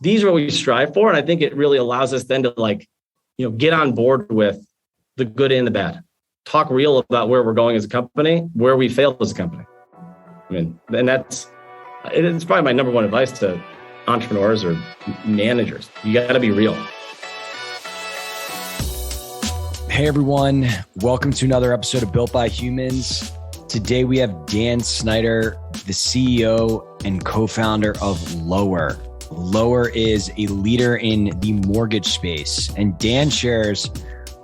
these are what we strive for. And I think it really allows us then to get on board with the good and the bad. Talk real about where we're going as a company, where we failed as a company. I mean, and it's probably my number one advice to entrepreneurs or managers. You got to be real. Hey everyone, welcome to another episode of Built by Humans. Today we have Dan Snyder, the CEO and co-founder of Lower. Lower is a leader in the mortgage space, and Dan shares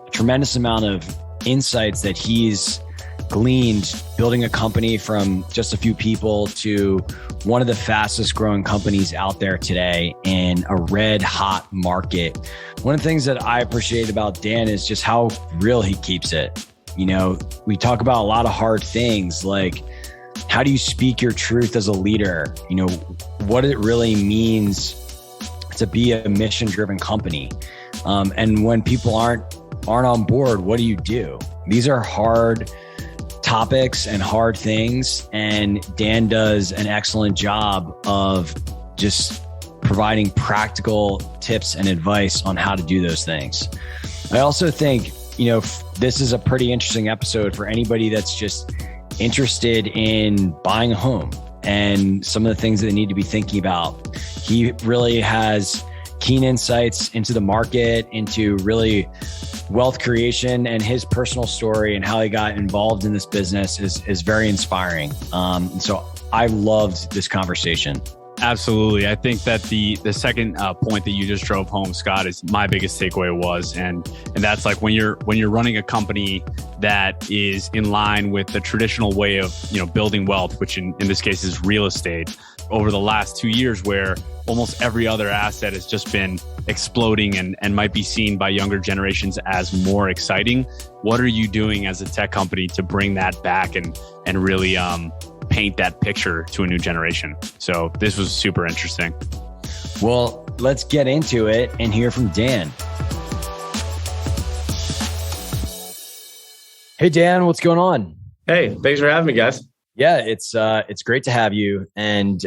a tremendous amount of insights that he's gleaned building a company from just a few people to one of the fastest growing companies out there today in a red hot market. One of the things that I appreciate about Dan is just how real he keeps it. You know, we talk about a lot of hard things like how do you speak your truth as a leader? You know, what it really means to be a mission-driven company. And when people aren't on board, what do? These are hard topics and hard things. And Dan does an excellent job of just providing practical tips and advice on how to do those things. I also think, this is a pretty interesting episode for anybody that's just interested in buying a home and some of the things that they need to be thinking about. He really has keen insights into the market, into really wealth creation, and his personal story and how he got involved in this business is very inspiring. So I loved this conversation. Absolutely. I think that the second point that you just drove home, Scott, is my biggest takeaway was, and that's like when you're running a company that is in line with the traditional way of building wealth, which in this case is real estate, over the last 2 years, where almost every other asset has just been exploding and might be seen by younger generations as more exciting. What are you doing as a tech company to bring that back and really paint that picture to a new generation? So this was super interesting. Well, let's get into it and hear from Dan. Hey, Dan, what's going on? Hey, thanks for having me, guys. Yeah, it's great to have you. And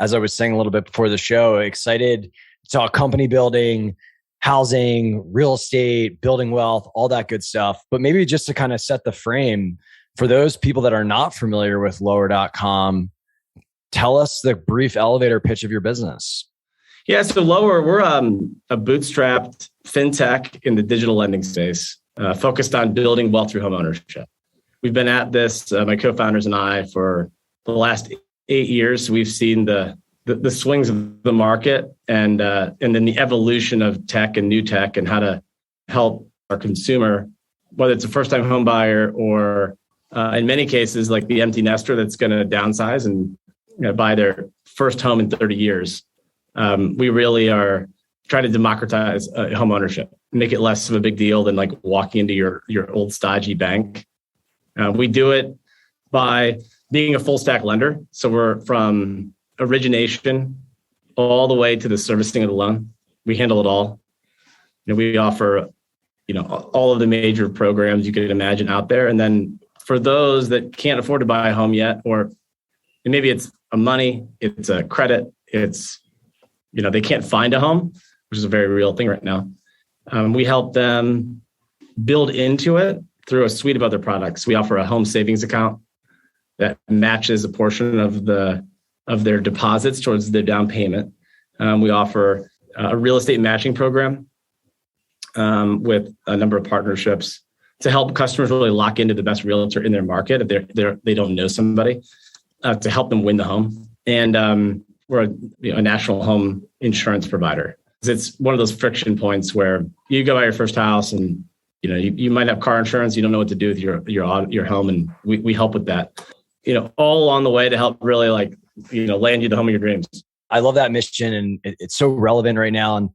as I was saying a little bit before the show, excited to talk company building, housing, real estate, building wealth, all that good stuff. But maybe just to kind of set the frame, for those people that are not familiar with lower.com, tell us the brief elevator pitch of your business. Yeah, so Lower, we're a bootstrapped fintech in the digital lending space, focused on building wealth through homeownership. We've been at this, my co-founders and I, for the last 8 years. We've seen the swings of the market and then the evolution of tech and new tech and how to help our consumer, whether it's a first-time home buyer or in many cases, like the empty nester that's going to downsize and buy their first home in 30 years. We really are trying to democratize home ownership, make it less of a big deal than like walking into your old stodgy bank. We do it by being a full stack lender. So we're from origination all the way to the servicing of the loan. We handle it all. We offer, all of the major programs you could imagine out there. And then for those that can't afford to buy a home yet, or maybe it's a money, it's a credit, it's, they can't find a home, which is a very real thing right now. We help them build into it through a suite of other products. We offer a home savings account that matches a portion of their deposits towards their down payment. We offer a real estate matching program with a number of partnerships to help customers really lock into the best realtor in their market if they don't know somebody, to help them win the home. And we're a national home insurance provider. It's one of those friction points where you go buy your first house and you might have car insurance, you don't know what to do with your home, and we help with that. All along the way to help really land you the home of your dreams. I love that mission, and it's so relevant right now. And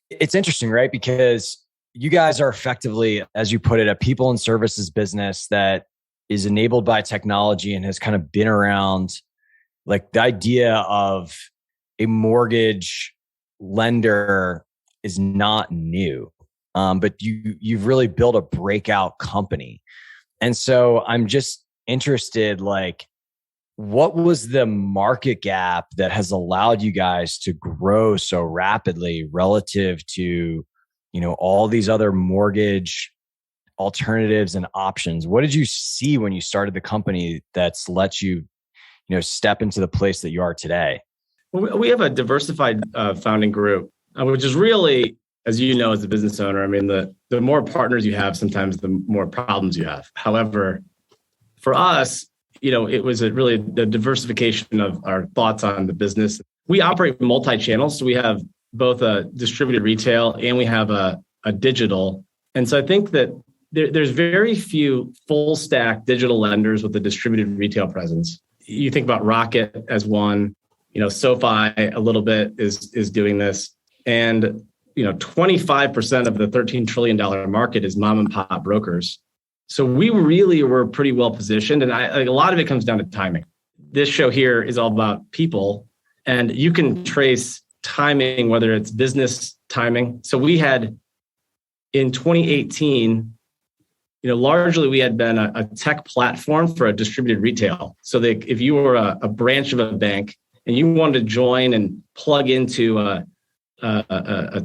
it's interesting, right? Because you guys are effectively, as you put it, a people and services business that is enabled by technology and has kind of been around. Like the idea of a mortgage lender is not new, but you've really built a breakout company. And so I'm just interested, what was the market gap that has allowed you guys to grow so rapidly relative to, all these other mortgage alternatives and options? What did you see when you started the company that's let you, step into the place that you are today? We have a diversified founding group, which is really, as you know, as a business owner, I mean, the more partners you have, sometimes the more problems you have. However, for us, it was really the diversification of our thoughts on the business. We operate multi-channel, so we have both a distributed retail and we have a digital. And so I think that there's very few full stack digital lenders with a distributed retail presence. You think about Rocket as one, SoFi a little bit is doing this. And, 25% of the $13 trillion market is mom and pop brokers. So we really were pretty well positioned. And a lot of it comes down to timing. This show here is all about people, and you can trace timing, whether it's business timing. So we had in 2018, largely we had been a tech platform for a distributed retail. So that if you were a branch of a bank and you wanted to join and plug into a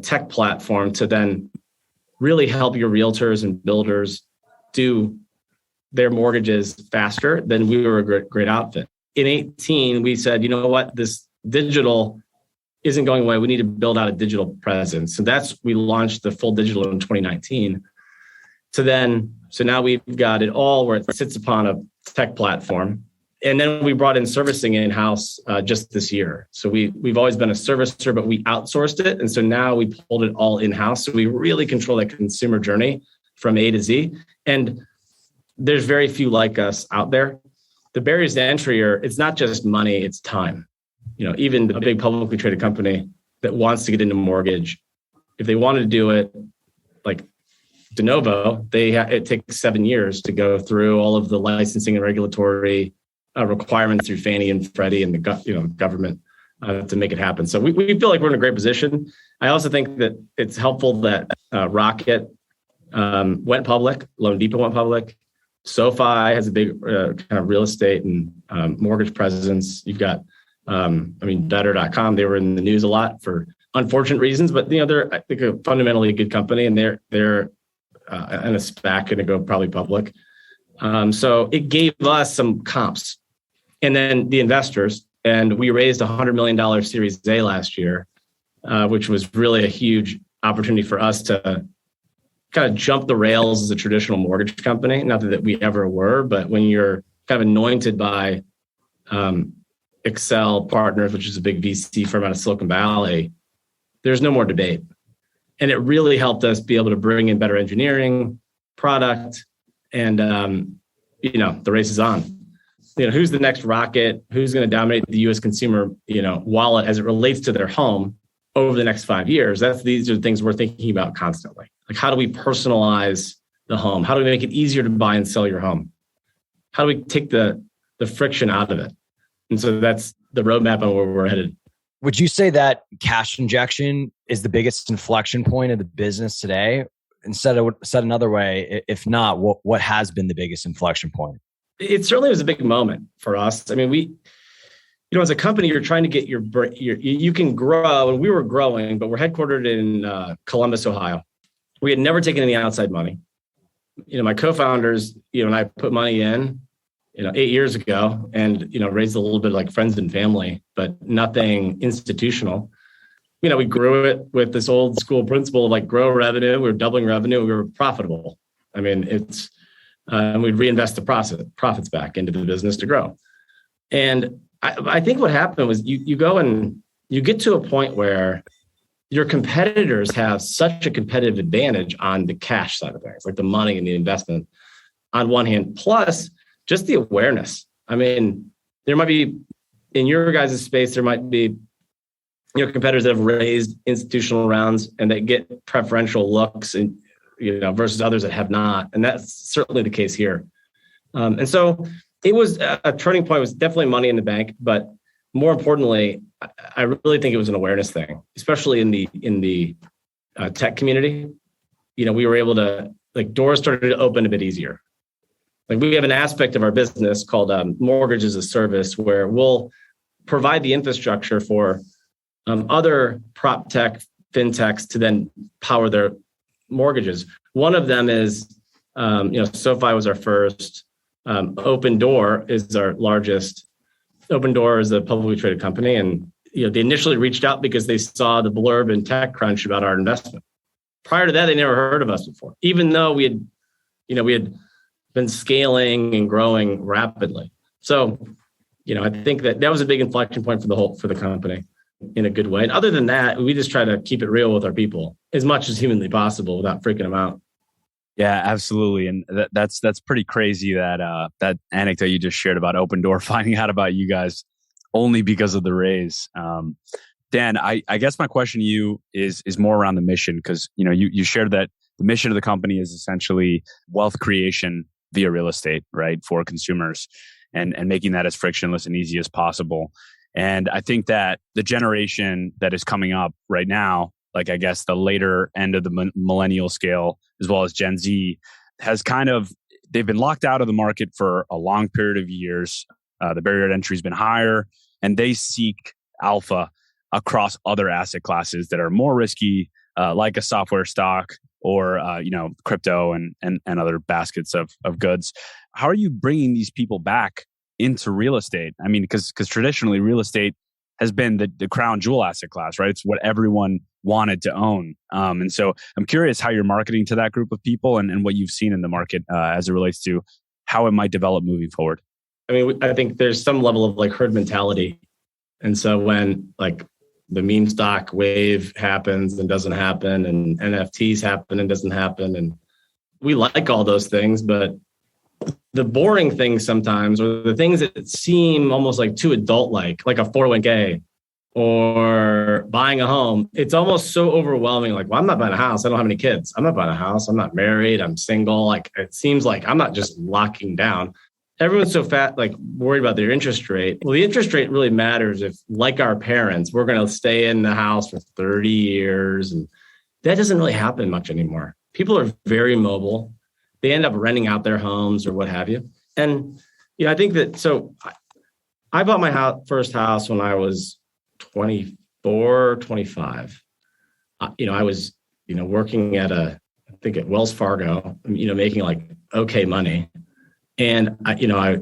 tech platform to then really help your realtors and builders do their mortgages faster, then we were a great outfit. In 18, we said, you know what, this digital isn't going away. We need to build out a digital presence. So we launched the full digital in 2019. So now we've got it all where it sits upon a tech platform. And then we brought in servicing in-house just this year. So we've always been a servicer, but we outsourced it. And so now we pulled it all in-house. So we really control that consumer journey from A to Z. And there's very few like us out there. The barriers to entry it's not just money, it's time. Even a big publicly traded company that wants to get into mortgage, if they wanted to do it like de novo, it takes 7 years to go through all of the licensing and regulatory requirements through Fannie and Freddie and the government to make it happen. So we feel like we're in a great position. I also think that it's helpful that Rocket went public, Loan Depot went public. SoFi has a big kind of real estate and mortgage presence. You've got, Better.com. They were in the news a lot for unfortunate reasons, but they're, I think, fundamentally a good company, and they're in a SPAC going to go probably public. So it gave us some comps, and then the investors, and we raised $100 million Series A last year, which was really a huge opportunity for us to kind of jump the rails as a traditional mortgage company. Not that we ever were, but when you're kind of anointed by Excel Partners, which is a big VC firm out of Silicon Valley, there's no more debate. And it really helped us be able to bring in better engineering, product, and the race is on. Who's the next Rocket? Who's going to dominate the U.S. consumer, wallet as it relates to their home over the next 5 years? These are the things we're thinking about constantly. Like, how do we personalize the home? How do we make it easier to buy and sell your home? How do we take the friction out of it? And so that's the roadmap on where we're headed. Would you say that cash injection is the biggest inflection point of the business today? Said another way, if not, what has been the biggest inflection point? It certainly was a big moment for us. I mean, we, as a company, you're trying to get you can grow, and we were growing, but we're headquartered in Columbus, Ohio. We had never taken any outside money. My co-founders, and I put money in, 8 years ago, and raised a little bit like friends and family, but nothing institutional. We grew it with this old school principle of like grow revenue. We were doubling revenue. We were profitable. I mean, and we'd reinvest the profits back into the business to grow. And I think what happened was you go and you get to a point where your competitors have such a competitive advantage on the cash side of things, like the money and the investment on one hand, plus just the awareness. I mean, there might be, in your guys' space, there might be competitors that have raised institutional rounds and they get preferential looks, and versus others that have not, and that's certainly the case here. And so it was a turning point. It was definitely money in the bank, but more importantly, I really think it was an awareness thing, especially in the tech community. We were able to, doors started to open a bit easier. Like we have an aspect of our business called mortgage as a service, where we'll provide the infrastructure for other prop tech fintechs to then power their mortgages. One of them is, SoFi was our first. Open Door is our largest. Open Door is a publicly traded company, and they initially reached out because they saw the blurb in TechCrunch about our investment. Prior to that, they never heard of us before, even though we had been scaling and growing rapidly. So, I think that was a big inflection point for the company in a good way. And other than that, we just try to keep it real with our people as much as humanly possible without freaking them out. Yeah, absolutely. And that's pretty crazy that that anecdote you just shared about Open Door finding out about you guys only because of the raise. Dan, I guess my question to you is more around the mission, because you shared that the mission of the company is essentially wealth creation via real estate, right, for consumers, and making that as frictionless and easy as possible. And I think that the generation that is coming up right now, like I guess the later end of the millennial scale, as well as Gen Z, they've been locked out of the market for a long period of years. The barrier to entry has been higher, and they seek alpha across other asset classes that are more risky, like a software stock or crypto and other baskets of goods. How are you bringing these people back into real estate? I mean, because traditionally real estate has been the crown jewel asset class, right? It's what everyone wanted to own. And so I'm curious how you're marketing to that group of people and what you've seen in the market as it relates to how it might develop moving forward. I mean, I think there's some level of like herd mentality. And so when like the meme stock wave happens and doesn't happen, and NFTs happen and doesn't happen, and we like all those things, but the boring things sometimes, or the things that seem almost like too adult-like a 401k or buying a home, it's almost so overwhelming. Like, well, I'm not buying a house. I don't have any kids. I'm not buying a house. I'm not married. I'm single. Like, it seems like I'm not just locking down. Everyone's so worried about their interest rate. Well, the interest rate really matters if, like our parents, we're going to stay in the house for 30 years. And that doesn't really happen much anymore. People are very mobile. They end up renting out their homes or what have you. And, I think that, so I bought my first house when I was 24, 25. I was, working at Wells Fargo, making like okay money. And I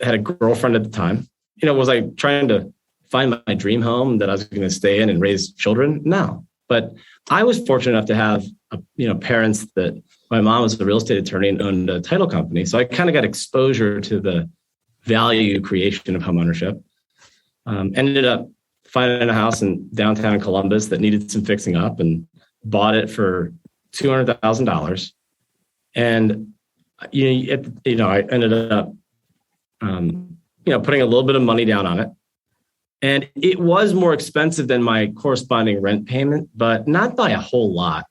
had a girlfriend at the time. Was I trying to find my dream home that I was going to stay in and raise children? No. But I was fortunate enough to have, parents that my mom was a real estate attorney and owned a title company. So I kind of got exposure to the value creation of homeownership. Ended up finding a house in downtown Columbus that needed some fixing up and bought it for $200,000. And I ended up, putting a little bit of money down on it. And it was more expensive than my corresponding rent payment, but not by a whole lot.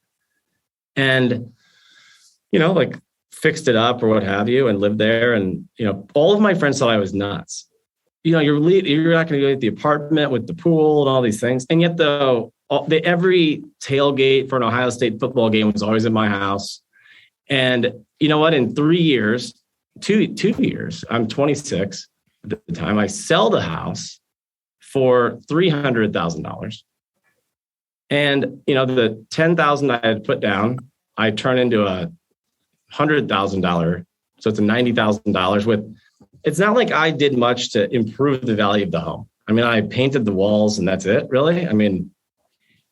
And, fixed it up or what have you and lived there. And, all of my friends thought I was nuts. You're not going to go get the apartment with the pool and all these things. And yet, though, every tailgate for an Ohio State football game was always in my house. And you know what? In 3 years, 2 years, I'm 26 at the time, I sell the house for $300,000. And, the $10,000 I had put down, I turn into a $100,000. So it's a $90,000 it's not like I did much to improve the value of the home. I mean, I painted the walls and that's it, really. I mean,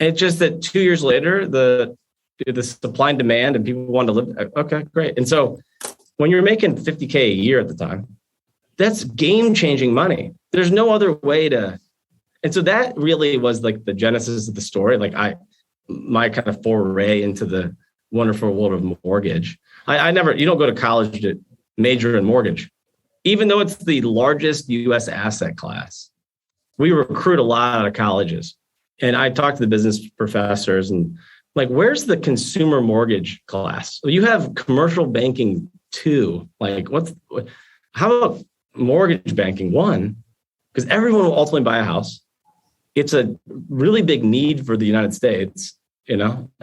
it's just that 2 years later, the supply and demand and people wanted to live. Okay, great. And so when you're making $50K a year at the time, that's game-changing money. There's no other way to. And so that really was like the genesis of the story. Like my kind of foray into the wonderful world of mortgage. You don't go to college to major in mortgage, even though it's the largest US asset class. We recruit a lot out of colleges. And I talked to the business professors and where's the consumer mortgage class? Well, you have commercial banking 2. How about mortgage banking 1? Because everyone will ultimately buy a house. It's a really big need for the United States, and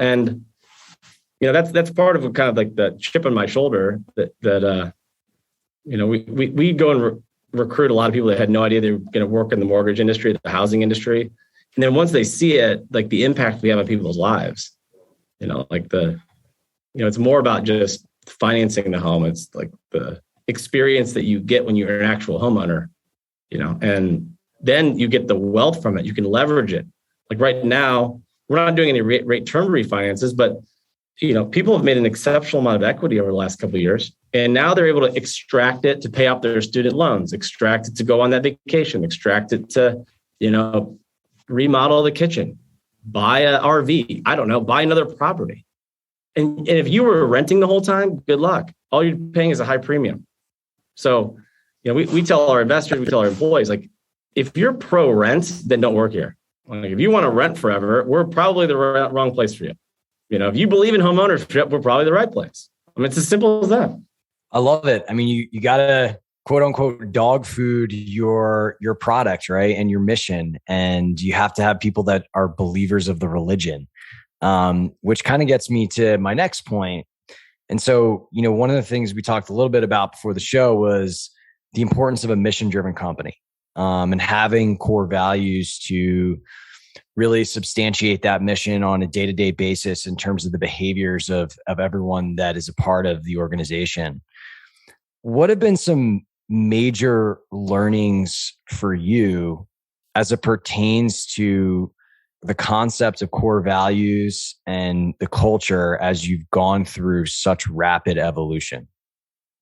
that's part of kind of like the chip on my shoulder that We go and recruit a lot of people that had no idea they were going to work in the mortgage industry, the housing industry. And then once they see it, like the impact we have on people's lives, it's more about just financing the home. It's like the experience that you get when you're an actual homeowner, and then you get the wealth from it. You can leverage it. Like right now, we're not doing any rate term refinances, but people have made an exceptional amount of equity over the last couple of years. And now they're able to extract it to pay off their student loans, extract it to go on that vacation, extract it to, remodel the kitchen, buy an RV, I don't know, buy another property. And if you were renting the whole time, good luck. All you're paying is a high premium. So, we tell our investors, we tell our employees, like, if you're pro rent, then don't work here. Like, if you want to rent forever, we're probably the wrong place for you. If you believe in homeownership, we're probably the right place. I mean, it's as simple as that. I love it. I mean, you got to quote unquote dog food your product, right? And your mission. And you have to have people that are believers of the religion, which kind of gets me to my next point. And so, one of the things we talked a little bit about before the show was the importance of a mission-driven company, and having core values to really substantiate that mission on a day-to-day basis in terms of the behaviors of everyone that is a part of the organization. What have been some major learnings for you as it pertains to the concept of core values and the culture as you've gone through such rapid evolution?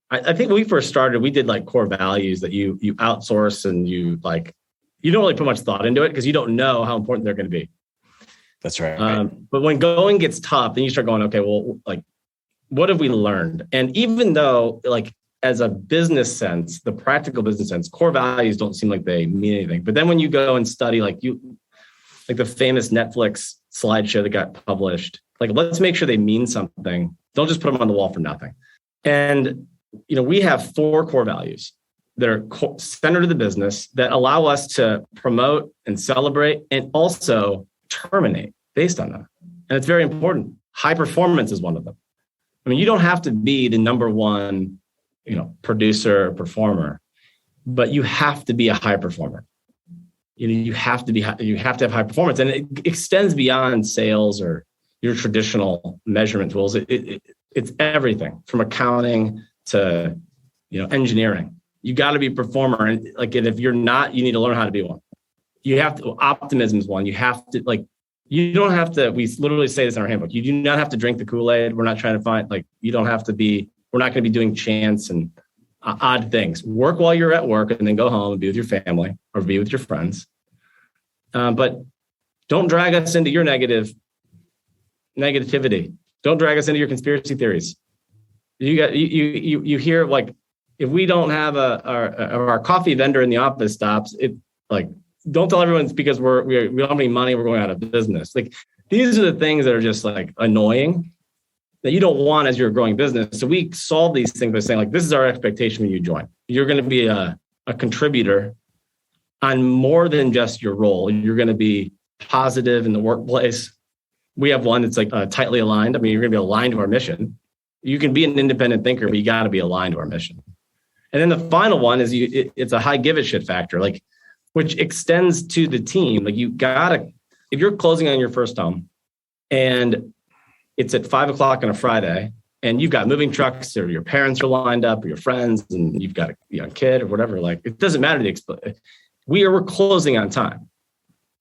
I think when we first started, we did like core values that you outsource, and you don't really put much thought into it because you don't know how important they're going to be. That's right. But when going gets tough, then you start going, okay, well, like, what have we learned? And even though, like, as a business sense, the practical business sense, core values don't seem like they mean anything. But then when you go and study, like the famous Netflix slideshow that got published, like, let's make sure they mean something. Don't just put them on the wall for nothing. And, we have 4 core values that are centered to the business that allow us to promote and celebrate and also terminate based on them. And it's very important. High performance is one of them. I mean, you don't have to be the number one, producer or performer, but you have to be a high performer. You have to have high performance, and it extends beyond sales or your traditional measurement tools. It's everything from accounting to, engineering. You got to be a performer. And if you're not, you need to learn how to be one. You have to, optimism is one. You have to, you don't have to, we literally say this in our handbook. You do not have to drink the Kool-Aid. We're not trying to find, you don't have to be, we're not going to be doing chants and odd things. Work while you're at work and then go home and be with your family or be with your friends. But don't drag us into your negativity. Don't drag us into your conspiracy theories. You hear, if we don't have our coffee vendor in the office stops, don't tell everyone it's because we don't have any money, we're going out of business. These are the things that are just annoying that you don't want as you're a growing business. So we solve these things by saying, this is our expectation when you join. You're going to be a contributor on more than just your role. You're going to be positive in the workplace. We have one that's tightly aligned. I mean, you're going to be aligned to our mission. You can be an independent thinker, but you got to be aligned to our mission. And then the final one is it's a high give a shit factor, which extends to the team. If you're closing on your first home and it's at 5:00 on a Friday and you've got moving trucks or your parents are lined up or your friends and you've got a young kid or whatever, it doesn't matter. We're closing on time.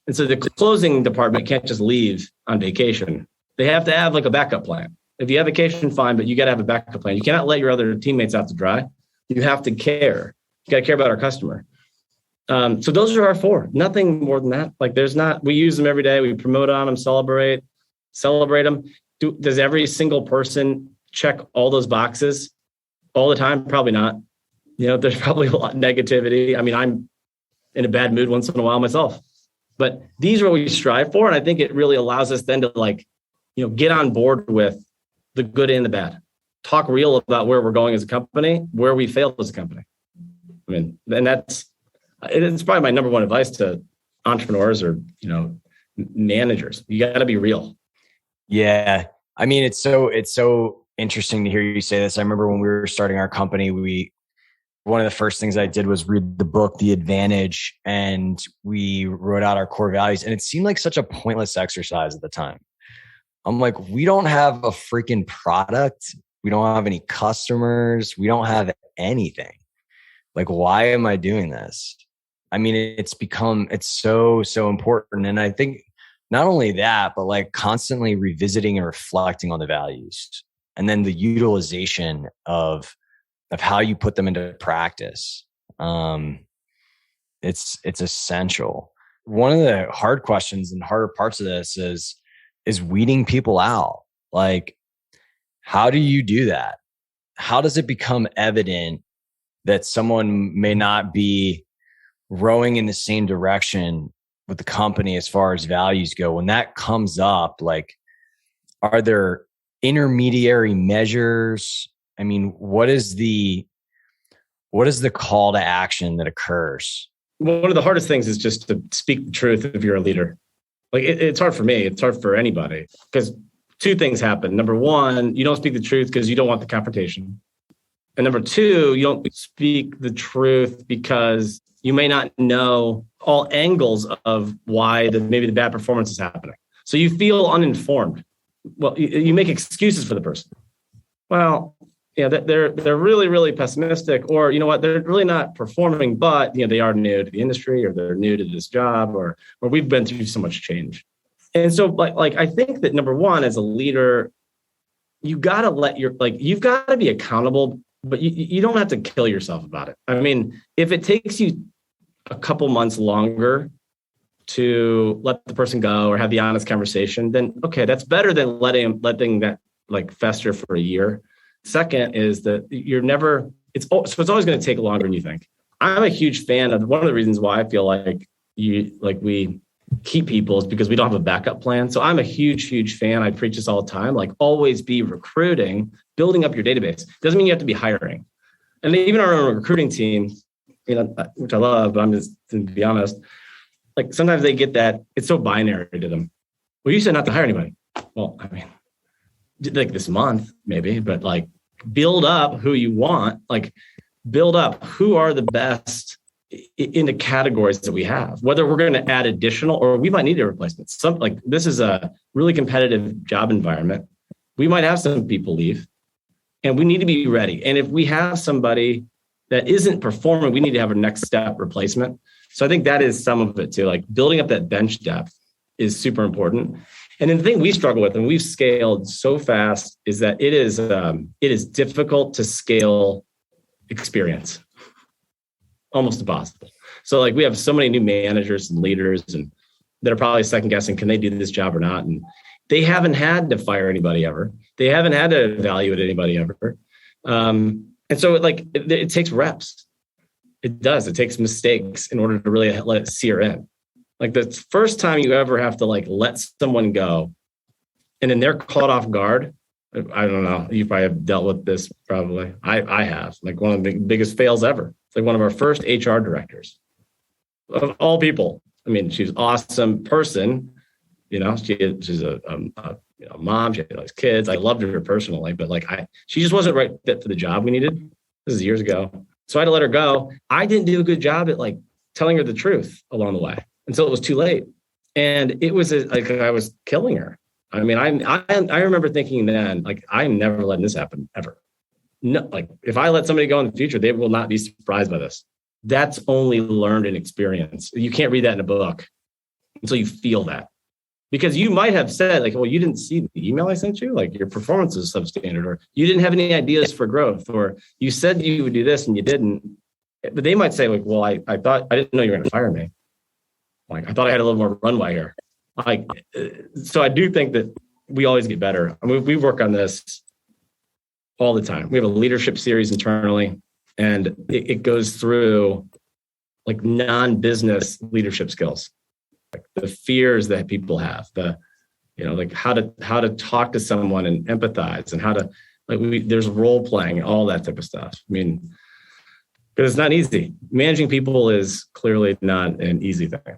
And so the closing department can't just leave on vacation. They have to have a backup plan. If you have vacation, fine, but you got to have a backup plan. You cannot let your other teammates out to dry. You have to care. You got to care about our customer. So those are our 4. Nothing more than that. We use them every day. We promote on them, celebrate them. Does every single person check all those boxes all the time? Probably not. There's probably a lot of negativity. I mean, I'm in a bad mood once in a while myself. But these are what we strive for. And I think it really allows us then to get on board with the good and the bad. Talk real about where we're going as a company, where we failed as a company. I mean, and it's probably my number one advice to entrepreneurs or, managers. You got to be real. Yeah. I mean, it's so interesting to hear you say this. I remember when we were starting our company, we one of the first things I did was read the book, The Advantage, and we wrote out our core values. And it seemed like such a pointless exercise at the time. I'm like, we don't have a freaking product. We don't have any customers. We don't have anything. Like, why am I doing this? I mean, it's so important. And I think not only that, but like constantly revisiting and reflecting on the values and then the utilization of how you put them into practice. It's essential. One of the hard questions and harder parts of this is weeding people out. Like, how do you do that? How does it become evident that someone may not be rowing in the same direction with the company as far as values go? When that comes up, like, are there intermediary measures? I mean, what is the call to action that occurs? One of the hardest things is just to speak the truth if you're a leader. Like, it's hard for me. It's hard for anybody because two things happen. Number one, you don't speak the truth because you don't want the confrontation. And number two, you don't speak the truth because you may not know all angles of why maybe the bad performance is happening. So you feel uninformed. Well, you make excuses for the person. Well, yeah, they're really, really pessimistic, or, you know what, they're really not performing, but, you know, they are new to the industry, or they're new to this job, or we've been through so much change. And so like I think that number one, as a leader, you got to you've got to be accountable, but you don't have to kill yourself about it. I mean, if it takes you a couple months longer to let the person go or have the honest conversation, then okay, that's better than letting that like fester for a year. Second is that it's always going to take longer than you think. I'm a huge fan of one of the reasons why I feel like we keep people is because we don't have a backup plan. So I'm a huge fan. I preach this all the time. Like, always be recruiting, building up your database. Doesn't mean you have to be hiring. And even our own recruiting team, you know, which I love, but I'm just, to be honest, like sometimes they get that it's so binary to them. Well, you said not to hire anybody. Well, I mean, like this month maybe, but like build up who you want, like build up who are the best in the categories that we have, whether we're going to add additional or we might need a replacement. This is a really competitive job environment. We might have some people leave and we need to be ready. And if we have somebody that isn't performing, we need to have a next step replacement. So I think that is some of it too. Like, building up that bench depth is super important. And then the thing we struggle with, and we've scaled so fast, is that it is difficult to scale experience. Almost impossible. So like, we have so many new managers and leaders and that are probably second guessing, can they do this job or not? And they haven't had to fire anybody ever. They haven't had to evaluate anybody ever. And so it takes reps. It does. It takes mistakes in order to really let it sear in. Like, the first time you ever have to like let someone go and then they're caught off guard. I don't know. You probably have dealt with this. Probably. I have. Like, one of the biggest fails ever. It's like one of our first HR directors of all people. I mean, she's an awesome person. You know, she's a mom. She has kids. I loved her personally, but she just wasn't right fit for the job we needed. This is years ago. So I had to let her go. I didn't do a good job at like telling her the truth along the way until it was too late. And it was like I was killing her. I mean, I remember thinking then, like, I'm never letting this happen ever. No, like, if I let somebody go in the future, they will not be surprised by this. That's only learned in experience. You can't read that in a book until you feel that. Because you might have said, like, well, you didn't see the email I sent you, like your performance is substandard, or you didn't have any ideas for growth, or you said you would do this and you didn't. But they might say, like, well, I didn't know you were going to fire me. Like, I thought I had a little more runway here. Like, so I do think that we always get better. I mean, we work on this all the time. We have a leadership series internally, and it goes through like non-business leadership skills, like the fears that people have, like how to talk to someone and empathize, and how to there's role playing, all that type of stuff. I mean, because it's not easy. Managing people is clearly not an easy thing.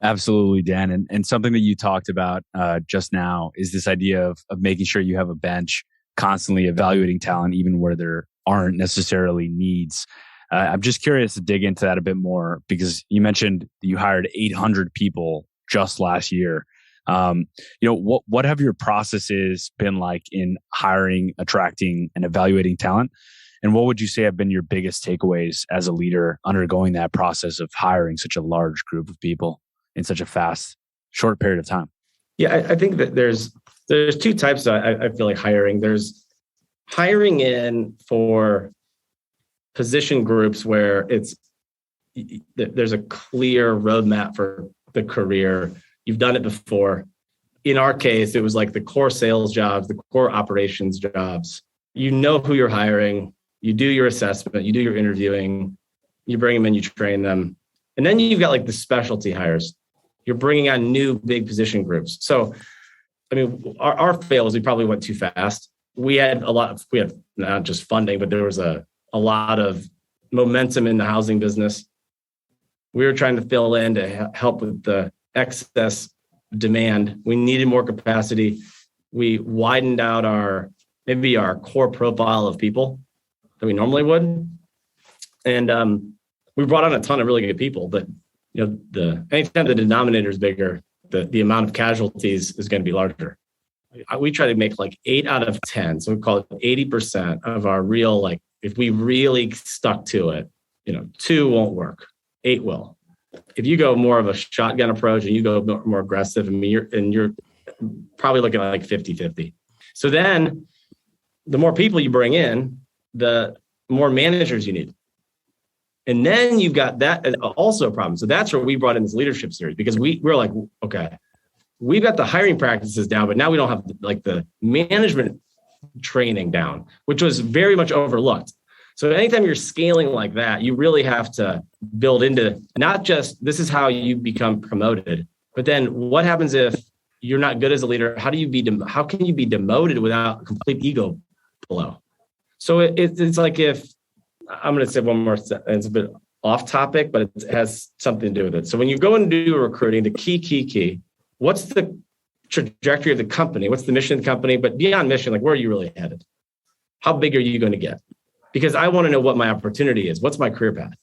Absolutely, Dan. And something that you talked about just now is this idea of making sure you have a bench, constantly evaluating talent, even where there aren't necessarily needs. I'm just curious to dig into that a bit more because you mentioned you hired 800 people just last year. What have your processes been like in hiring, attracting, and evaluating talent? And what would you say have been your biggest takeaways as a leader undergoing that process of hiring such a large group of people in such a short period of time? Yeah, I think that there's two types I feel like hiring. There's hiring in for position groups where there's a clear roadmap for the career. You've done it before. In our case, it was like the core sales jobs, the core operations jobs. You know who you're hiring. You do your assessment. You do your interviewing. You bring them in. You train them. And then you've got like the specialty hires. You're bringing on new big position groups. So, I mean, our fail is we probably went too fast. We had not just funding, but there was a lot of momentum in the housing business. We were trying to fill in to help with the excess demand. We needed more capacity. We widened out our core profile of people that we normally would. And we brought on a ton of really good people, but anytime the denominator is bigger, the amount of casualties is going to be larger. We try to make like 8 out of 10. So we call it 80% of our real, like if we really stuck to it, 2 won't work, 8 will. If you go more of a shotgun approach and you go more aggressive, I mean, you're probably looking at like 50-50. So then the more people you bring in, the more managers you need. And then you've got that as also a problem. So that's where we brought in this leadership series because we're like, okay, we've got the hiring practices down, but now we don't have like the management training down, which was very much overlooked. So anytime you're scaling like that, you really have to build into not just this is how you become promoted, but then what happens if you're not good as a leader? How can you be demoted without complete ego blow? So it's like if I'm going to say one more, it's a bit off topic, but it has something to do with it. So when you go and do recruiting, the key, what's the trajectory of the company? What's the mission of the company? But beyond mission, like where are you really headed? How big are you going to get? Because I want to know what my opportunity is. What's my career path?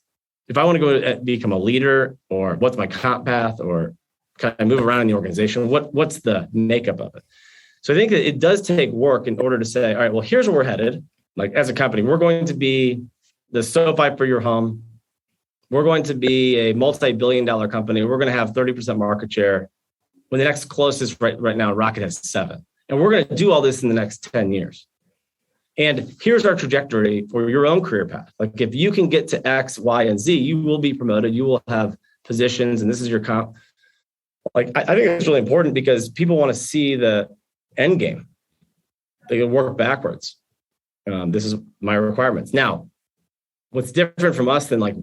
If I want to go become a leader, or what's my comp path, or kind of move around in the organization, what's the makeup of it? So I think that it does take work in order to say, all right, well, here's where we're headed. Like as a company, we're going to be the SoFi for your home. We're going to be a multi-billion-dollar company. We're going to have 30% market share. When the next closest right now, Rocket has 7. And we're going to do all this in the next 10 years. And here's our trajectory for your own career path. Like if you can get to X, Y, and Z, you will be promoted. You will have positions, and this is your comp. Like I think it's really important because people want to see the end game. They can work backwards. This is my requirements. Now, what's different from us than like,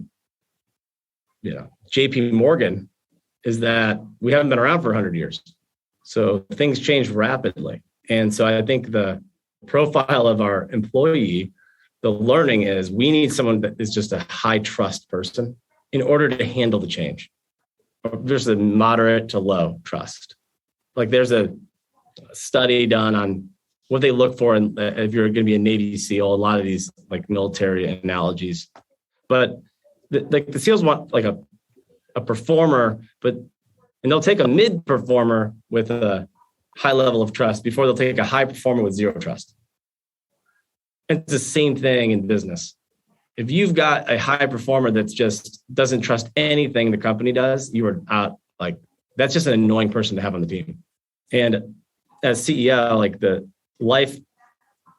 JP Morgan is that we haven't been around for 100 years. So things change rapidly. And so I think the profile of our employee, the learning is we need someone that is just a high trust person in order to handle the change. There's a moderate to low trust. Like there's a study done on what they look for if you're going to be a Navy SEAL, a lot of these like military analogies. But the SEALs want like a performer, and they'll take a mid performer with a high level of trust before they'll take a high performer with zero trust. And it's the same thing in business. If you've got a high performer that's just doesn't trust anything the company does, you are out. Like that's just an annoying person to have on the team. And as CEO, like the life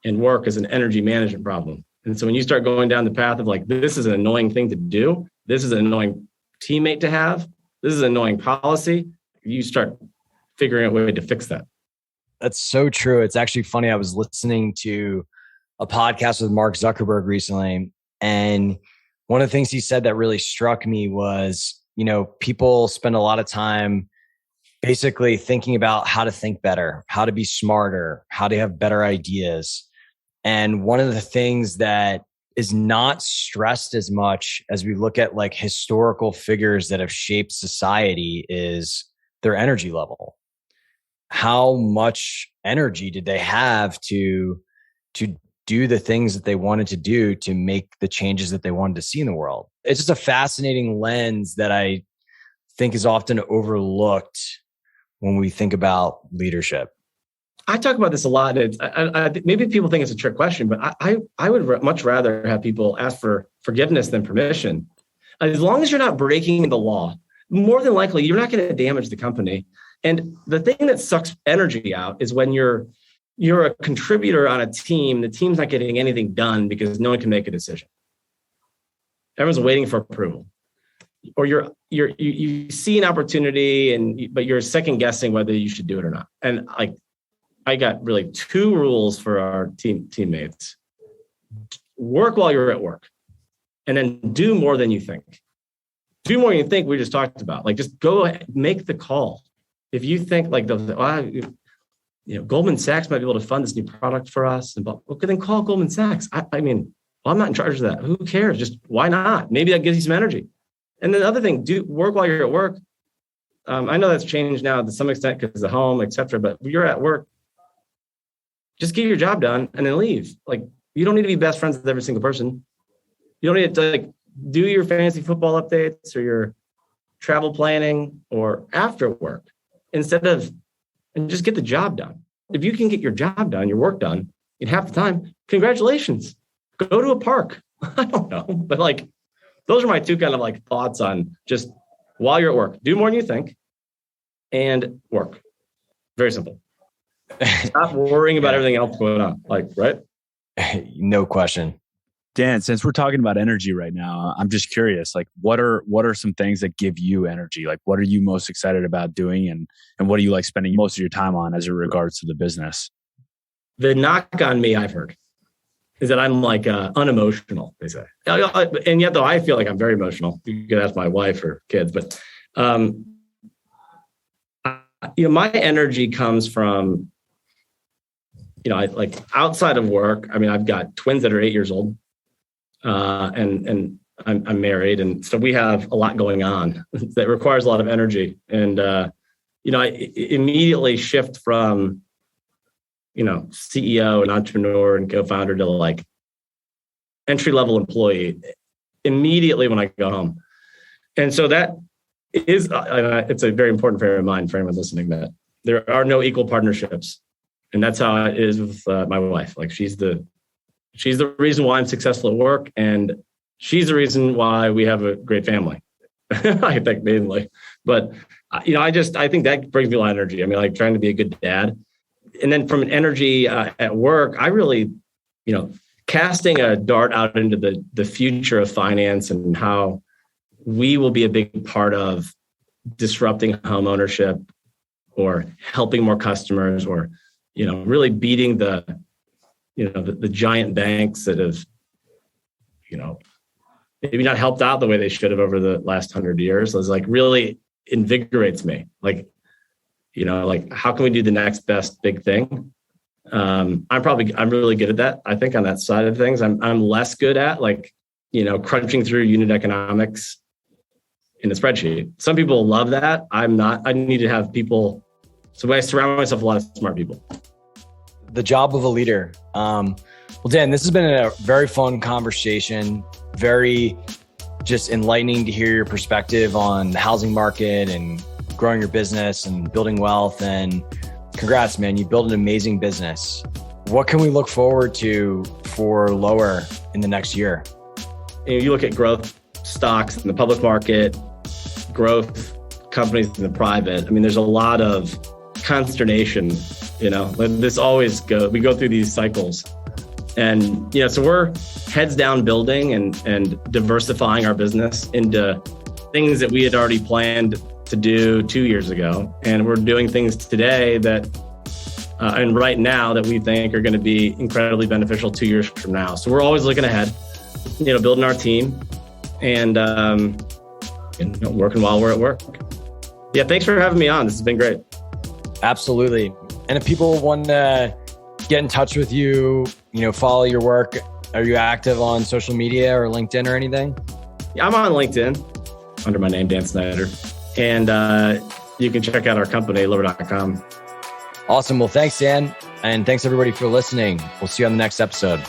and work is an energy management problem. And so when you start going down the path of like, this is an annoying thing to do, this is an annoying teammate to have, this is an annoying policy, you start figuring out a way to fix that. That's so true. It's actually funny. I was listening to a podcast with Mark Zuckerberg recently, and one of the things he said that really struck me was, people spend a lot of time basically thinking about how to think better, how to be smarter, how to have better ideas. And one of the things that is not stressed as much as we look at like historical figures that have shaped society is their energy level. How much energy did they have to do the things that they wanted to do to make the changes that they wanted to see in the world. It's just a fascinating lens that I think is often overlooked when we think about leadership. I talk about this a lot. Maybe people think it's a trick question, but I would much rather have people ask for forgiveness than permission. As long as you're not breaking the law, more than likely, you're not going to damage the company. And the thing that sucks energy out is when you're a contributor on a team, the team's not getting anything done because no one can make a decision. Everyone's waiting for approval. Or you see an opportunity, but you're second guessing whether you should do it or not. And I got really 2 rules for our teammates. Work while you're at work, and then do more than you think. Do more than you think. We just talked about, just go make the call. If you think Goldman Sachs might be able to fund this new product for us, then call Goldman Sachs. I'm not in charge of that. Who cares? Just why not? Maybe that gives you some energy. And then the other thing, do work while you're at work. I know that's changed now to some extent because of the home, et cetera. But when you're at work, just get your job done and then leave. You don't need to be best friends with every single person. You don't need to do your fantasy football updates or your travel planning or after work and just get the job done. If you can get your job done, your work done in half the time, congratulations. Go to a park. I don't know, but those are my 2 kind of thoughts on just while you're at work, do more than you think and work. Very simple. Stop worrying about everything else going on. Right? No question. Dan, since we're talking about energy right now, I'm just curious, what are some things that give you energy? What are you most excited about doing and what do you spending most of your time on as it regards to the business? The knock on me I've heard is that I'm unemotional, they say. And yet though I feel like I'm very emotional. You could ask my wife or kids, but my energy comes from, outside of work. I've got twins that are 8 years old. And I'm married. And so we have a lot going on that requires a lot of energy. And, I immediately shift from, CEO and entrepreneur and co-founder to entry-level employee immediately when I go home. And so that is, it's a very important frame of mind for anyone listening, that there are no equal partnerships. And that's how it is with my wife. She's the reason why I'm successful at work, and she's the reason why we have a great family. I think mainly, but I think that brings me a lot of energy. Trying to be a good dad, and then from an energy at work, I really, casting a dart out into the future of finance and how we will be a big part of disrupting home ownership or helping more customers, or really beating the giant banks that have, maybe not helped out the way they should have over the last 100 years. It's really invigorates me. How can we do the next best big thing? I'm really good at that. I think on that side of things, I'm less good at crunching through unit economics in a spreadsheet. Some people love that. I'm not. I need to have people. So I surround myself with a lot of smart people. The job of a leader. Well, Dan, this has been a very fun conversation, very just enlightening to hear your perspective on the housing market and growing your business and building wealth. And congrats, man, you built an amazing business. What can we look forward to for Lower in the next year? You look at growth stocks in the public market, growth companies in the private. There's a lot of consternation. This always we go through these cycles, and so we're heads down building and diversifying our business into things that we had already planned to do 2 years ago, and we're doing things today that and right now that we think are going to be incredibly beneficial 2 years from now. So we're always looking ahead, building our team and working while we're at work. Yeah, thanks for having me on. This has been great. Absolutely. And if people want to get in touch with you, follow your work, are you active on social media or LinkedIn or anything? Yeah, I'm on LinkedIn under my name, Dan Snyder. And you can check out our company, lower.com. Awesome. Well, thanks, Dan. And thanks everybody for listening. We'll see you on the next episode.